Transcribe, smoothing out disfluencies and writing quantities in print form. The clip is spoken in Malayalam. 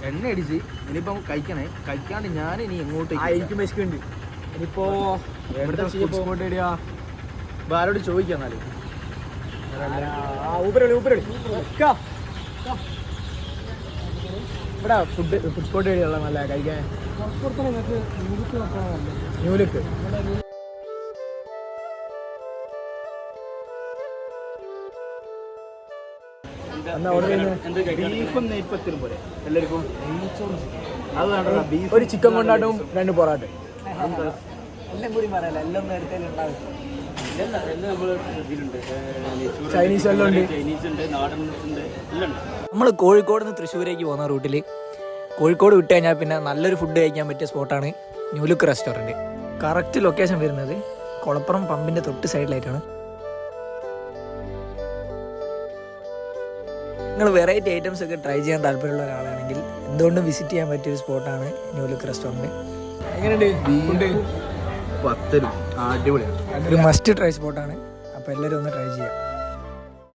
എണ്ണ അടിച്ച് ഇനിയിപ്പം കഴിക്കണേ. കഴിക്കാണ്ട് ഞാൻ ഇനി എങ്ങോട്ട് എനിക്ക് മെസ്കുണ്ട്. ഇനിയിപ്പോ ആരോട് ചോദിക്കാം എന്നാലും. ഇവിടെ ഫുഡ് സ്പോട്ട് വഴിയുള്ള നല്ല കഴിക്കാൻ. ന്യൂ ലുക്ക് ബീഫും നെയ്പ്പത്തിലും പോലെ എല്ലാവർക്കും ഒരു ചിക്കൻ കൊണ്ടാട്ടും 2 പൊറാട്ട. എല്ലാം കൂടി പറയാല്ല. എല്ലാം നേരത്തെ ഉണ്ടാവും. ചൈനീസ് എല്ലാം ഉണ്ട്. നമ്മൾ കോഴിക്കോട് നിന്ന് തൃശ്ശൂരേക്ക് പോകുന്ന റൂട്ടിൽ കോഴിക്കോട് വിട്ട് കഴിഞ്ഞാൽ പിന്നെ നല്ലൊരു ഫുഡ് കഴിക്കാൻ പറ്റിയ സ്പോട്ടാണ് new look restaurant. Correct location വരുന്നത് കൊളപ്പുറം പമ്പിൻ്റെ തൊട്ട് സൈഡിലായിട്ടാണ്. നിങ്ങൾ വെറൈറ്റി ഐറ്റംസ് ഒക്കെ ട്രൈ ചെയ്യാൻ താല്പര്യമുള്ള ഒരാളാണെങ്കിൽ എന്തുകൊണ്ടും വിസിറ്റ് ചെയ്യാൻ പറ്റിയൊരു സ്പോട്ടാണ് ന്യൂ ലുക്ക് റെസ്റ്റോറൻറ്റ്. എങ്ങനെയുണ്ട് ഫുഡ്? 10 അടിപൊളിയാണ്. ഒരു മസ്റ്റ് ട്രൈ സ്പോട്ടാണ്. അപ്പോൾ എല്ലാവരും ഒന്ന് ട്രൈ ചെയ്യാം.